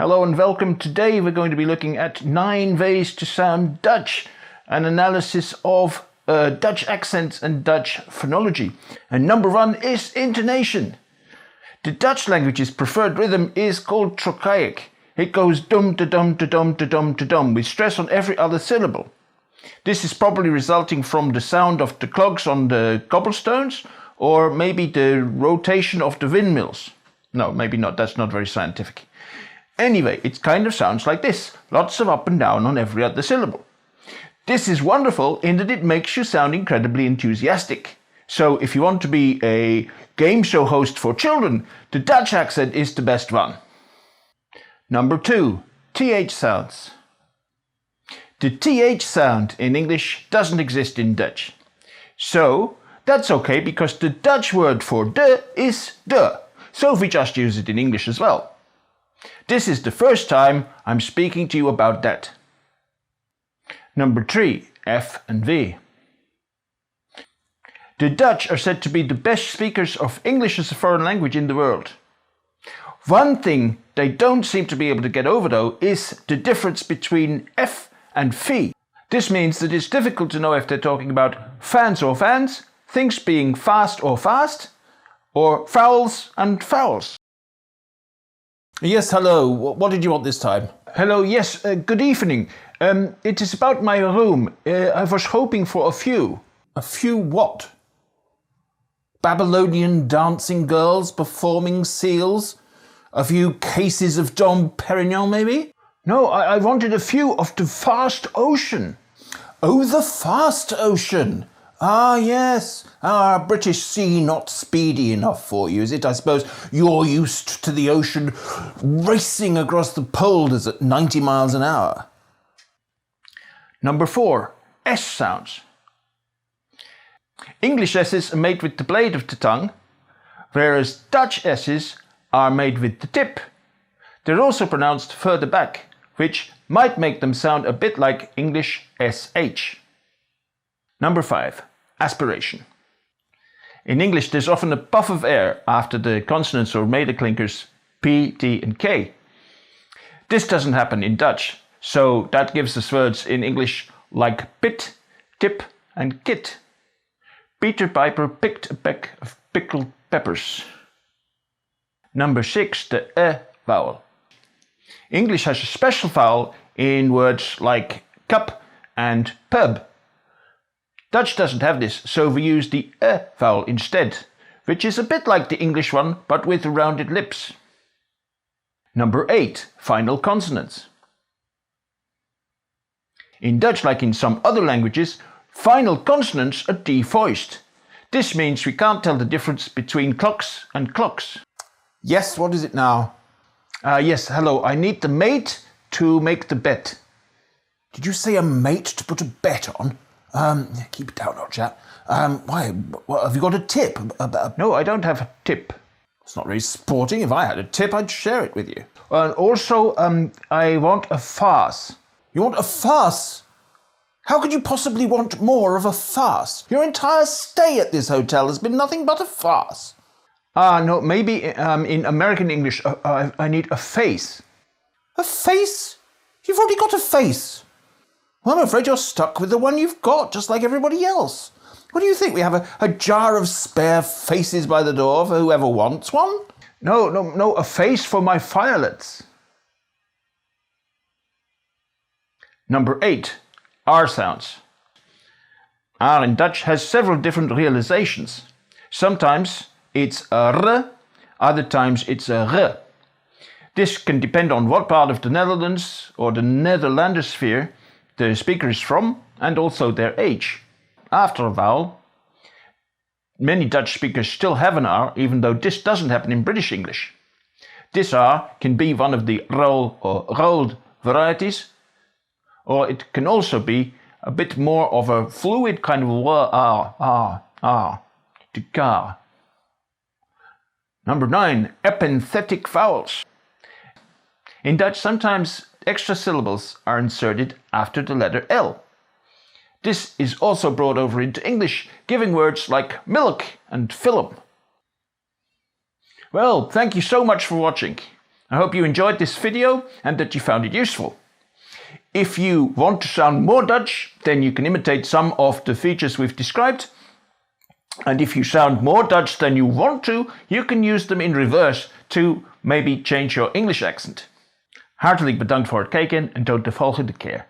Hello and welcome. Today we're going to be looking at 9 ways to sound Dutch, an analysis of Dutch accents and Dutch phonology. And number 1 is intonation. The Dutch language's preferred rhythm is called trochaic. It goes dum to dum to dum to dum to dum with stress on every other syllable. This is probably resulting from the sound of the clogs on the cobblestones, or maybe the rotation of the windmills. No, maybe not. That's not very scientific. Anyway, it kind of sounds like this. Lots of up and down on every other syllable. This is wonderful in that it makes you sound incredibly enthusiastic. So if you want to be a game show host for children, the Dutch accent is the best one. Number 2, TH sounds. The TH sound in English doesn't exist in Dutch. So that's okay because the Dutch word for de is de. So we just use it in English as well. This is the first time I'm speaking to you about that. Number 3, F and W. The Dutch are said to be the best speakers of English as a foreign language in the world. One thing they don't seem to be able to get over though is the difference between F and V. This means that it's difficult to know if they're talking about fans or fans, things being fast or fast, or fowls and fowls. Yes, hello. What did you want this time? Hello, yes, good evening. It is about my room. I was hoping for a few. A few what? Babylonian dancing girls performing seals? A few cases of Dom Perignon, maybe? No, I wanted a few of the fast ocean. Oh, the fast ocean. Ah, yes. Our British Sea not speedy enough for you, is it? I suppose you're used to the ocean racing across the polders at 90 miles an hour. Number 4, S sounds. English S's are made with the blade of the tongue, whereas Dutch S's are made with the tip. They're also pronounced further back, which might make them sound a bit like English SH. Number 5, aspiration. In English, there's often a puff of air after the consonants or major clinkers P, T, and K. This doesn't happen in Dutch, so that gives us words in English like pit, tip, and kit. Peter Piper picked a peck of pickled peppers. Number 6, the vowel. English has a special vowel in words like cup and pub. Dutch doesn't have this, so we use the vowel instead, which is a bit like the English one, but with rounded lips. Number 8, final consonants. In Dutch, like in some other languages, final consonants are devoiced. This means we can't tell the difference between clocks and clocks. Yes, what is it now? Yes, hello, I need the mate to make the bet. Did you say a mate to put a bet on? Keep it down, old chap. Why, have you got a tip? No, I don't have a tip. It's not very sporting. If I had a tip, I'd share it with you. Also, I want a farce. You want a farce? How could you possibly want more of a farce? Your entire stay at this hotel has been nothing but a farce. No, maybe in American English, I need a face. A face? You've already got a face. Well, I'm afraid you're stuck with the one you've got, just like everybody else. What do you think? We have a jar of spare faces by the door for whoever wants one? No, a face for my violets. Number 8, R sounds. R in Dutch has several different realizations. Sometimes it's a r, other times it's a r. This can depend on what part of the Netherlands or the Nederlandersphere the speaker is from, and also their age. After a vowel, many Dutch speakers still have an R, even though this doesn't happen in British English. This R can be one of the roll or rolled varieties, or it can also be a bit more of a fluid kind of to ka. Number 9, epenthetic vowels. In Dutch, sometimes extra syllables are inserted after the letter L. This is also brought over into English, giving words like milk and film. Well, thank you so much for watching. I hope you enjoyed this video and that you found it useful. If you want to sound more Dutch, then you can imitate some of the features we've described. And if you sound more Dutch than you want to, you can use them in reverse to maybe change your English accent. Hartelijk bedankt voor het kijken en tot de volgende keer.